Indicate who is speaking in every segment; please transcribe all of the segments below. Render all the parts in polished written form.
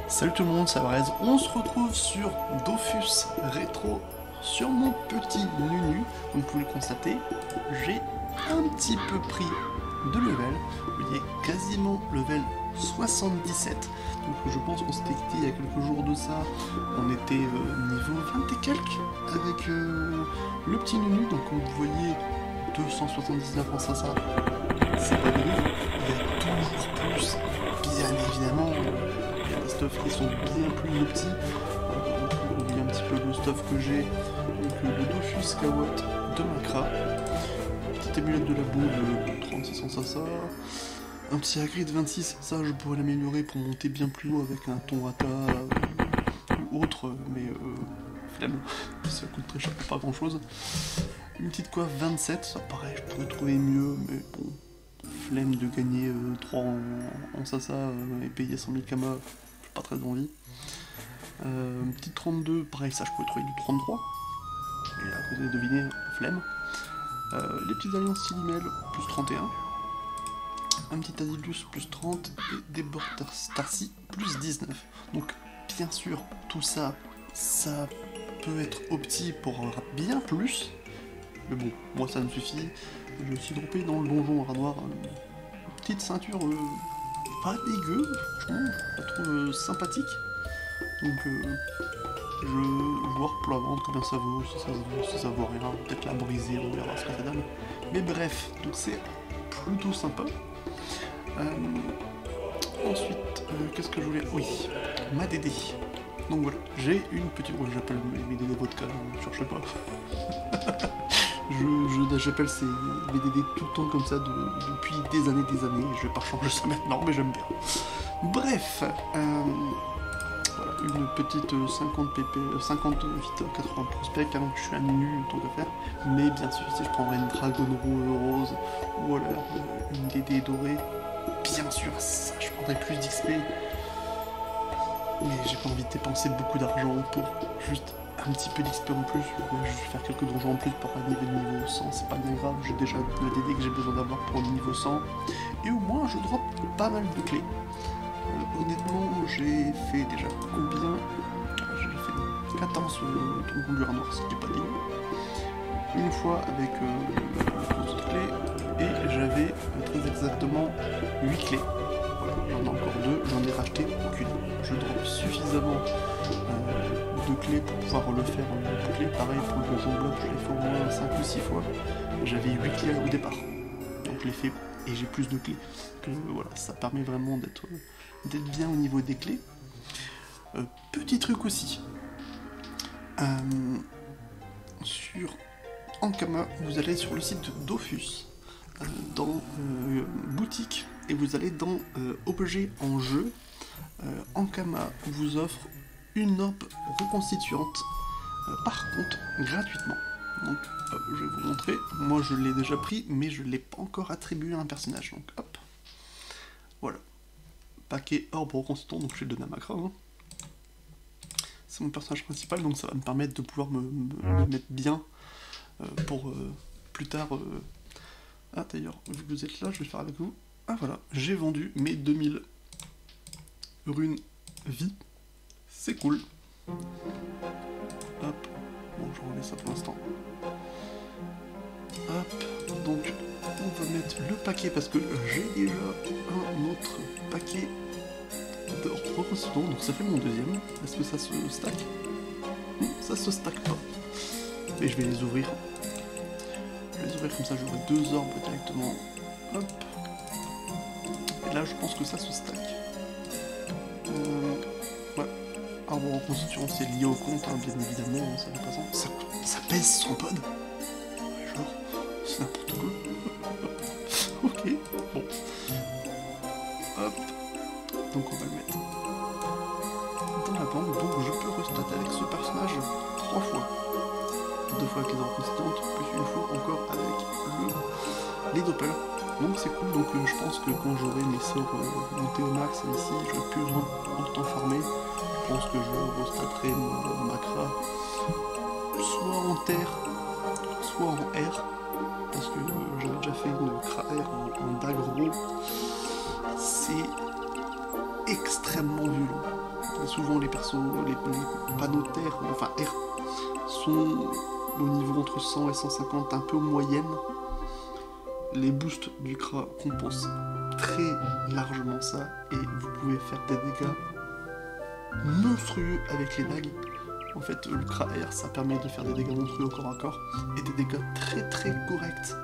Speaker 1: Salut tout le monde, c'est Abrez. On se retrouve sur Dofus Rétro sur mon petit Nunu. Comme vous pouvez le constater, j'ai un petit peu pris de level. Vous voyez, quasiment level 77. Donc je pense qu'on s'était quitté il y a quelques jours de ça. On était niveau 20 et quelques avec le petit Nunu. Donc comme vous voyez, 279 en ça. C'est pas grave. Il y a toujours plus, bien évidemment. Il y a des stuffs qui sont bien plus petits. On oublie un petit peu le stuff que j'ai. Donc le Dofus Kawot de Macra. Petite amulette de la boue de 36 en ça. Un petit Hagrid 26, ça je pourrais l'améliorer pour monter bien plus haut avec un Tonrata ou autre, mais flemme, ça coûte très cher pour pas grand chose. Une petite coiffe 27, ça pareil, je pourrais trouver mieux, mais bon, flemme de gagner 3 en Sasa et payer 100 000 Kama, j'ai pas très envie. Une petite 32, pareil, ça je pourrais trouver du 33, et à côté de deviner, flemme. Les petites alliances Silimel, plus 31. Un petit Adilius plus 30 et des Border Starcy plus 19. Donc bien sûr tout ça, ça peut être opti pour bien plus. Mais bon, moi ça me suffit. Je me suis droppé dans le donjon à rat noir une petite ceinture pas dégueu, franchement, je la trouve sympathique. Donc je vais voir pour la vente combien ça vaut, si ça vaut rien, peut-être la briser, on verra ce que ça donne. Mais bref, donc c'est plutôt sympa. Ensuite, qu'est-ce que je voulais... Oui, ma DD. Donc voilà, j'ai une petite... Ouais, j'appelle mes DD vodka, ne cherchez pas. J'appelle ces mes DD tout le temps comme ça depuis des années. Je vais pas changer ça maintenant, mais j'aime bien. Bref, voilà, une petite 50 pp, 50 vite 80 prospect, car je suis un nu tant qu'à faire. Mais bien sûr, si je prendrais une Dragon Rose ou alors une DD dorée, bien sûr, ça, je prendrais plus d'XP. Mais j'ai pas envie de dépenser beaucoup d'argent pour juste un petit peu d'XP en plus. Je vais faire quelques donjons en plus pour arriver au niveau 100, c'est pas bien grave. J'ai déjà le DD que j'ai besoin d'avoir pour le niveau 100. Et au moins, je drop pas mal de clés. Honnêtement, j'ai fait déjà combien? J'ai fait 14 troncons du rat noir, ce qui est pas dégueu. Une fois avec d'autres clés, et j'avais très exactement 8 clés. Voilà, j'en ai encore 2, j'en ai racheté aucune. Je drop suffisamment de clés pour pouvoir le faire en bouclé. Pareil pour le donjon bloc, je l'ai fait au moins 5 ou 6 fois. J'avais 8 clés au départ, donc je l'ai fait et j'ai plus de clés. Donc, voilà, ça permet vraiment d'être bien au niveau des clés. Petit truc aussi, sur Ankama, vous allez sur le site de Dofus, dans boutique, et vous allez dans objets en jeu. Ankama vous offre une orbe reconstituante, par contre gratuitement. Donc je vais vous montrer, moi je l'ai déjà pris, mais je ne l'ai pas encore attribué à un personnage, donc hop, voilà. Paquet orbe reconstituant, donc je vais le donner à Macra. Hein. C'est mon personnage principal, donc ça va me permettre de pouvoir me mettre bien pour plus tard. Ah d'ailleurs, vu que vous êtes là, je vais faire avec vous. Ah voilà, j'ai vendu mes 2000 runes vie. C'est cool. Hop, bon je remets ça pour l'instant. Hop, donc on va mettre le paquet parce que j'ai déjà un autre paquet de reconstituant, donc ça fait mon deuxième. Est-ce que ça se stack? Ça se stack pas. Mais je vais les ouvrir. Je vais les ouvrir comme ça, j'aurai 2 orbes directement. Hop. Et là je pense que ça se stack. Ouais. Arbre reconstituant, c'est lié au compte, hein, bien évidemment, ça représente. Ça pèse 100 pods. Genre, c'est n'importe quoi. Ok, bon. Hop. Donc on va le mettre dans la bande, donc je peux restater avec ce personnage 3 fois. 2 fois avec les arbres constituantes, plus une fois encore avec les doppels. Donc c'est cool, donc je pense que quand j'aurai mes sorts montés au max ici, j'aurai plus besoin autant farmer. Je pense que je restaterai mon Macra soit en terre, soit en air, parce que j'avais déjà fait une Kra-Air en Dagro. C'est extrêmement violent. Et souvent les persos, les panneaux terre, enfin R, sont au niveau entre 100 et 150, un peu moyenne. Les boosts du Kra compensent très largement ça, et vous pouvez faire des dégâts monstrueux avec les dagues. En fait, le Kra R, ça permet de faire des dégâts monstrueux au corps à corps, et des dégâts très très corrects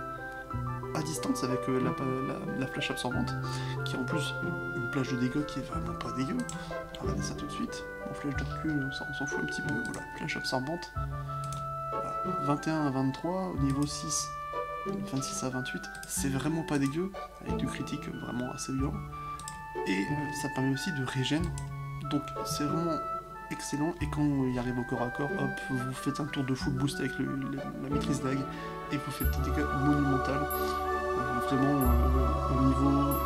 Speaker 1: à distance avec la flèche absorbante, qui est en plus une plage de dégâts qui est vraiment pas dégueu. Regardez ça tout de suite. Bon, flèche de recul, on s'en fout un petit peu. Voilà, flèche absorbante. Voilà. 21 à 23, au niveau 6, 26 à 28, c'est vraiment pas dégueu, avec du critique vraiment assez violent. Et ça permet aussi de régène, donc c'est vraiment excellent. Et quand il arrive au corps à corps, hop, vous faites un tour de full boost avec la maîtrise dague, et vous faites des dégâts monumentaux. Vraiment au niveau...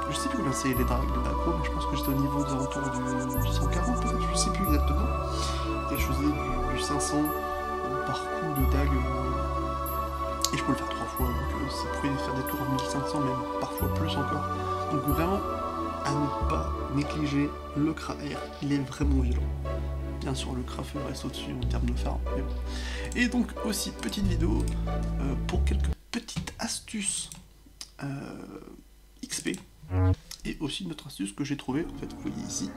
Speaker 1: Je sais plus combien c'est les drags de l'aggro, mais je pense que j'étais au niveau des alentours du 140 peut-être, je sais plus exactement. Et je faisais du 500 par coup de dague. Et je peux le faire 3 fois, donc ça pouvait faire des tours à 1500, même parfois plus encore. Donc vraiment, à ne pas négliger le Kra R, il est vraiment violent. Bien sûr, le Kra Feu reste au-dessus en termes de phare, mais bon. Et donc aussi, petite vidéo pour quelques petites astuces XP. Et aussi une autre astuce que j'ai trouvée, en fait, vous voyez ici,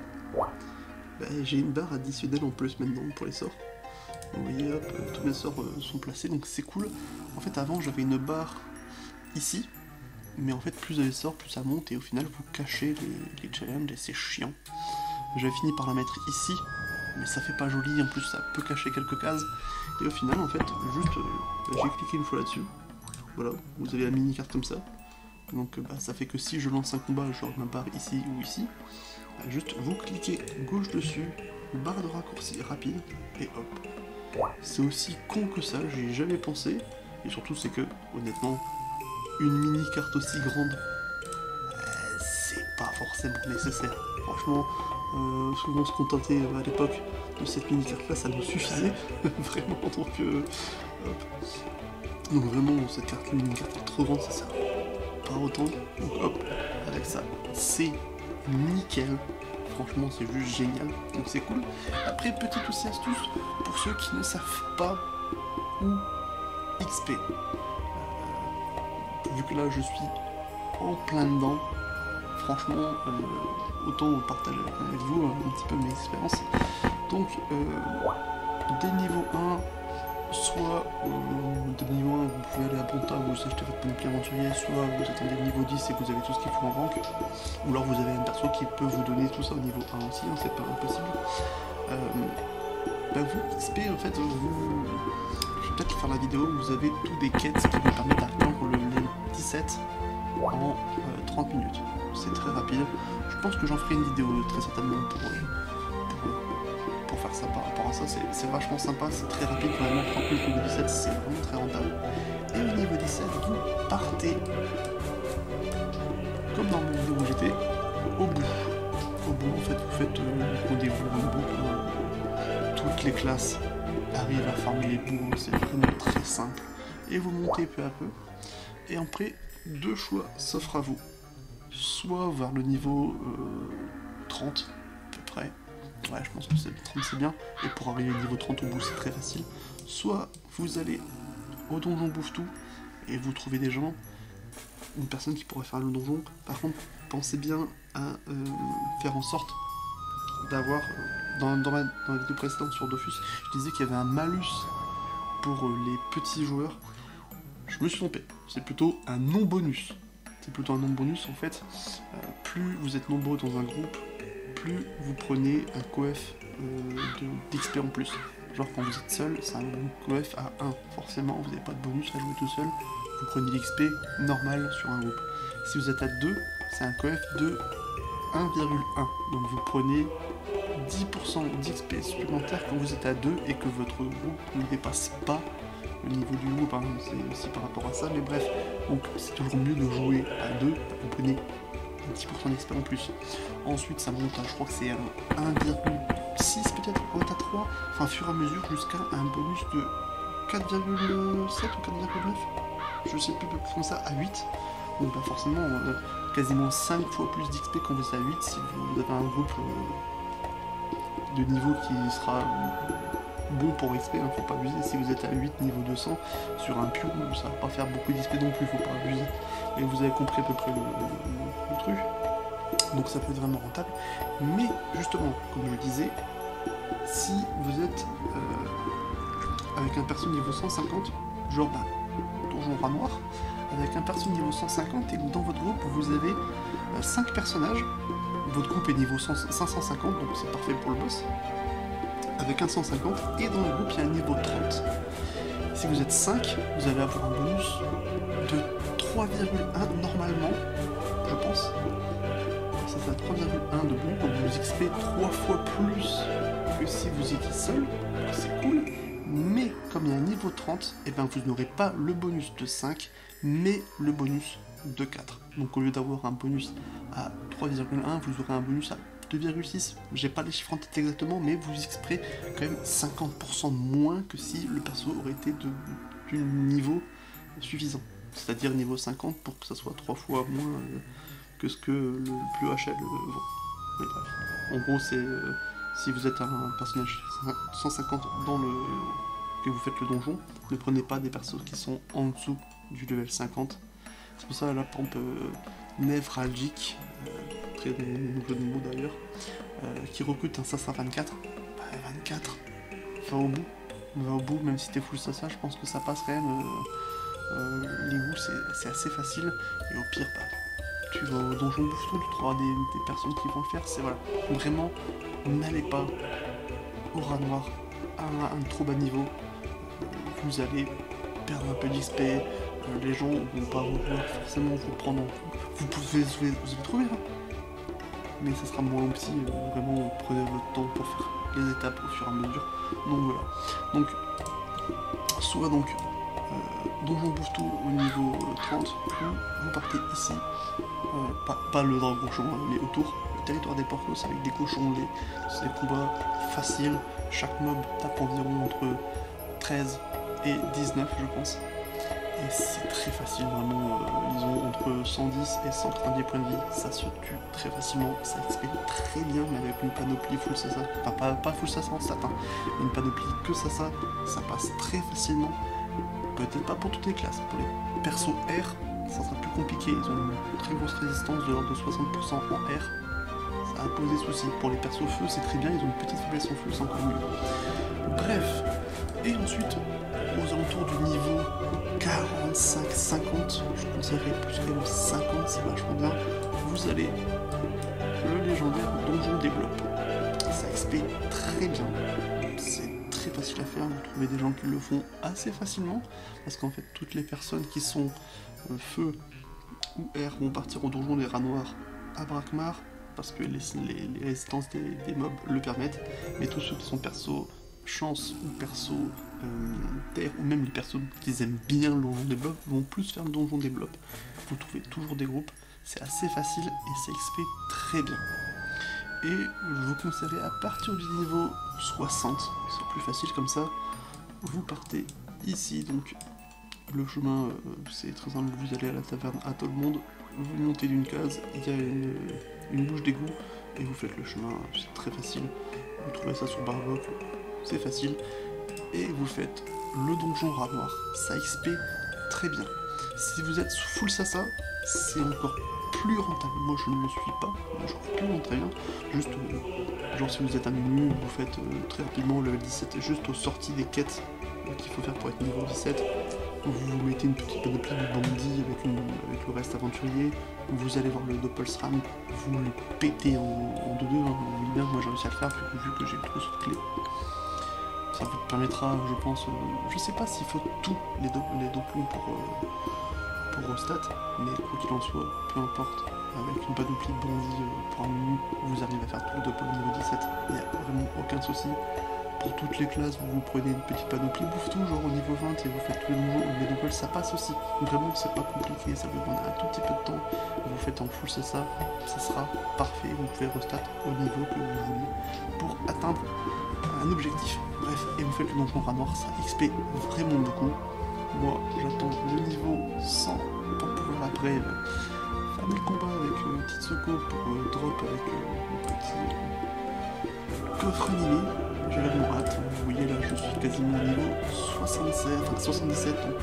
Speaker 1: j'ai une barre additionnelle en plus maintenant pour les sorts. Vous voyez, hop, tous mes sorts sont placés, donc c'est cool. En fait, avant, j'avais une barre ici, mais en fait, plus vous avez sorts, plus ça monte, et au final, vous cachez les challenges, et c'est chiant. J'avais fini par la mettre ici, mais ça fait pas joli, en plus, ça peut cacher quelques cases. Et au final, en fait, juste, j'ai cliqué une fois là-dessus. Voilà, vous avez la mini-carte comme ça. Donc ça fait que si je lance un combat, genre ma barre ici ou ici, juste vous cliquez gauche dessus, barre de raccourci rapide, et hop. C'est aussi con que ça, j'y ai jamais pensé, et surtout c'est que, honnêtement, une mini-carte aussi grande, c'est pas forcément nécessaire. Franchement, souvent on se contentait à l'époque de cette mini-carte là, ça nous suffisait, vraiment, donc hop. Donc vraiment, cette carte, une mini-carte trop grande, ça sert pas autant, donc hop, avec ça, c'est nickel. Franchement, c'est juste génial, donc c'est cool. Après, petite aussi astuce, pour ceux qui ne savent pas où XP. Vu que là, je suis en plein dedans, franchement, autant partager avec vous un petit peu mes expériences. Donc, dès niveau 1, soit de niveau 1 vous pouvez aller à Ponta, vous achetez votre panoplie aventurier, soit vous attendez le niveau 10 et que vous avez tout ce qu'il faut en banque, ou alors vous avez un perso qui peut vous donner tout ça au niveau 1 aussi, hein, c'est pas impossible. Vous XP en fait, je vais peut-être faire la vidéo où vous avez tous des quêtes qui vous permettent d'atteindre le level 17 en 30 minutes. C'est très rapide, je pense que j'en ferai une vidéo très certainement pour faire ça par rapport à ça, c'est vachement sympa, c'est très rapide, vraiment 30 minutes au niveau 17, c'est vraiment très rentable. Et au niveau 17, vous partez, comme dans mon vidéo où j'étais, au bout. Au bout, en fait, vous faites au début une boucle où toutes les classes arrivent à farmer les bouts, c'est vraiment très simple. Et vous montez peu à peu, et après, deux choix s'offrent à vous. Soit vers le niveau 30, à peu près. Ouais, je pense que 30 c'est bien, et pour arriver au niveau 30 au bout c'est très facile. Soit vous allez au donjon bouffe-tout, et vous trouvez des gens, une personne qui pourrait faire le donjon. Par contre, pensez bien à faire en sorte d'avoir, dans la vidéo précédente sur Dofus, je disais qu'il y avait un malus pour les petits joueurs. Je me suis trompé, c'est plutôt un non-bonus. C'est plutôt un non-bonus en fait, plus vous êtes nombreux dans un groupe, plus vous prenez un coef d'XP en plus. Genre quand vous êtes seul, c'est un coef à 1. Forcément, vous n'avez pas de bonus à jouer tout seul. Vous prenez l'XP normal sur un groupe. Si vous êtes à 2, c'est un coef de 1,1. Donc vous prenez 10% d'XP supplémentaire quand vous êtes à 2 et que votre groupe ne dépasse pas le niveau du groupe. Hein. C'est aussi par rapport à ça, mais bref. Donc c'est toujours mieux de jouer à 2. Vous prenez 10% d'XP en plus. Ensuite ça monte à, je crois que c'est 1,6 peut-être, ou à 3, enfin au fur et à mesure jusqu'à un bonus de 4,7 ou 4,9, je sais plus, comme ça, à 8. Donc bah forcément quasiment 5 fois plus d'XP quand vous êtes à 8 si vous avez un groupe de niveau qui sera bon pour XP, hein, faut pas abuser. Si vous êtes à 8 niveau 200 sur un piou, ça va pas faire beaucoup d'XP non plus, faut pas abuser. Mais vous avez compris à peu près le truc. Donc ça peut être vraiment rentable. Mais justement, comme je le disais, si vous êtes avec un perso niveau 150, genre Donjon Rat Noir, avec un perso niveau 150 et dans votre groupe vous avez 5 personnages, votre groupe est niveau 550, donc c'est parfait pour le boss, avec un 150, et dans le groupe il y a un niveau 30. Si vous êtes 5, vous allez avoir un bonus de 3,1 normalement, je pense. Ça fait 3,1 de bonus, donc vous XP 3 fois plus que si vous étiez seul, c'est cool. Mais comme il y a un niveau 30, et ben vous n'aurez pas le bonus de 5, mais le bonus de 4. Donc au lieu d'avoir un bonus à 3,1, vous aurez un bonus à 2,6. J'ai pas les chiffres en tête exactement, mais vous XP quand même 50% moins que si le perso aurait été du niveau suffisant. C'est-à-dire niveau 50 pour que ça soit 3 fois moins que ce que le plus HL vend. Mais bref. En gros, c'est si vous êtes un personnage 150 dans le que vous faites le donjon, ne prenez pas des persos qui sont en dessous du level 50. C'est pour ça là, par exemple, Névralgique, très bon jeu de mots d'ailleurs, qui recrute un Sassa 24. Bah, 24, va au bout, même si t'es full Sassa, je pense que ça passe quand même. Les goûts, c'est assez facile, et au pire, bah, tu vas au donjon Bouffe-Tout, tu trouveras des personnes qui vont le faire. C'est voilà, vraiment, n'allez pas au Rat Noir à un trop bas niveau. Vous allez perdre un peu d'XP, les gens vont pas vouloir forcément vous prendre en... Vous pouvez trouver là, mais ça sera moins petit, vraiment prenez votre temps pour faire les étapes au fur et à mesure. Donc voilà, donc soit donc Donjon Bouffe-Tout au niveau 30, ou vous partez ici, pas le dragon cochon, hein, mais autour, le territoire des Porcos avec des cochons lait, c'est des combats faciles, chaque mob tape environ entre 13 et 19 je pense, et c'est très facile vraiment, disons entre 110 et 190 points de vie, ça se tue très facilement, ça XP très bien, mais avec une panoplie full Sassa, enfin pas full Sassa en stat, hein, mais une panoplie que Sassa, ça passe très facilement. Peut-être pas pour toutes les classes, pour les persos R, ça sera plus compliqué, ils ont une très grosse résistance de l'ordre de 60% en R, ça a posé souci. Pour les persos feu, c'est très bien, ils ont une petite faiblesse en feu, c'est encore mieux. Bref, et ensuite, aux alentours du niveau 45-50, je conseillerais plus que 50, c'est vachement bien, vous allez le légendaire Donjon Développe. Ça XP très bien, c'est très facile à faire, vous trouvez des gens qui le font assez facilement, parce qu'en fait toutes les personnes qui sont feu ou air vont partir au donjon des Rats Noirs à Brakmar, parce que les résistances des mobs le permettent, mais tous ceux qui sont perso chance ou perso terre, ou même les persos qui aiment bien le donjon des blocs, vont plus faire le donjon des blocs. Vous trouvez toujours des groupes, c'est assez facile et ça XP très bien. Et je vous conseillerais à partir du niveau 60, c'est plus facile comme ça, vous partez ici, donc le chemin c'est très simple, vous allez à la taverne à tout le monde, vous montez d'une case, il y a une bouche d'égout, et vous faites le chemin, c'est très facile, vous trouvez ça sur Barboc, c'est facile, et vous faites le donjon Rat Noir, ça XP très bien. Si vous êtes full Sassa, c'est encore plus rentable. Moi je ne le suis pas, moi je trouve plus rentable très bien. Juste, genre si vous êtes un menu, vous faites très rapidement le level 17, juste aux sorties des quêtes qu'il faut faire pour être niveau 17. Vous mettez une petite panoplie de bandits avec le reste aventurier, vous allez voir le Doppelsram, vous le pétez en 2-2, hein, bien, moi j'ai réussi à le faire vu que j'ai le trousseau de clés. Ça vous permettra, je pense, je sais pas s'il faut tous les doppelons pour stat, mais quoi qu'il en soit, peu importe, avec une panoplie de bandits pour un menu, vous arrivez à faire tout le doppel au niveau 17, il n'y a vraiment aucun souci. Pour toutes les classes, vous prenez une petite panoplie Bouffe-Tout, genre au niveau 20, et vous faites tous les nouveaux, les doppels, ça passe aussi. Vraiment, c'est pas compliqué, ça vous demande un tout petit peu de temps, vous faites en full ça sera parfait, vous pouvez restat au niveau que vous voulez pour atteindre un objectif. Bref, et vous faites le donjon Rat Noir, ça XP vraiment beaucoup. Moi, j'attends le niveau 100 pour pouvoir après faire des combats avec Titsoko pour drop avec coffre animé. J'ai vraiment hâte. Vous voyez là, je suis quasiment au niveau 77, donc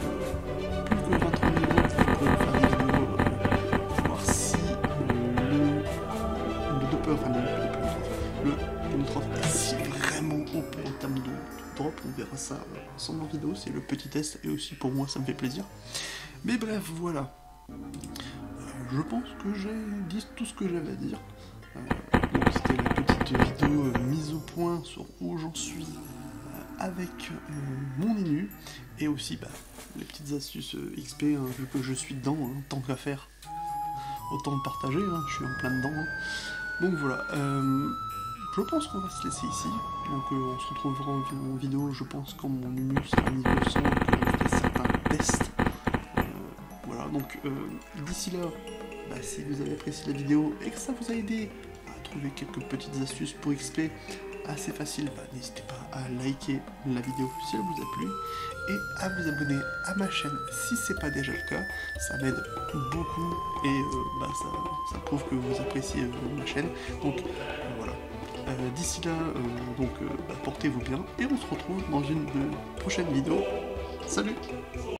Speaker 1: plus que 23 niveaux pour faire des vidéos, voir si le dopper, enfin le Dinotrof est si vraiment OP en termes de drop. On verra ça ensemble en vidéo, c'est le petit test et aussi pour moi ça me fait plaisir. Mais bref, voilà. Je pense que j'ai dit tout ce que j'avais à dire. Donc c'était la petite vidéo mise au point sur où j'en suis avec mon Ninu, et aussi les petites astuces XP, hein, vu que je suis dedans, hein, tant qu'à faire, autant le partager, hein, je suis en plein dedans. Hein. Donc voilà, je pense qu'on va se laisser ici, donc on se retrouvera en vidéo, je pense, quand mon Ninu sera niveau 100 et que je ferai certains tests. Voilà, donc d'ici là, si vous avez apprécié la vidéo et que ça vous a aidé à trouver quelques petites astuces pour XP assez faciles, n'hésitez pas à liker la vidéo si elle vous a plu et à vous abonner à ma chaîne si c'est pas déjà le cas. Ça m'aide beaucoup et ça prouve que vous appréciez ma chaîne. Donc voilà. D'ici là, portez-vous bien et on se retrouve dans une prochaine vidéo. Salut!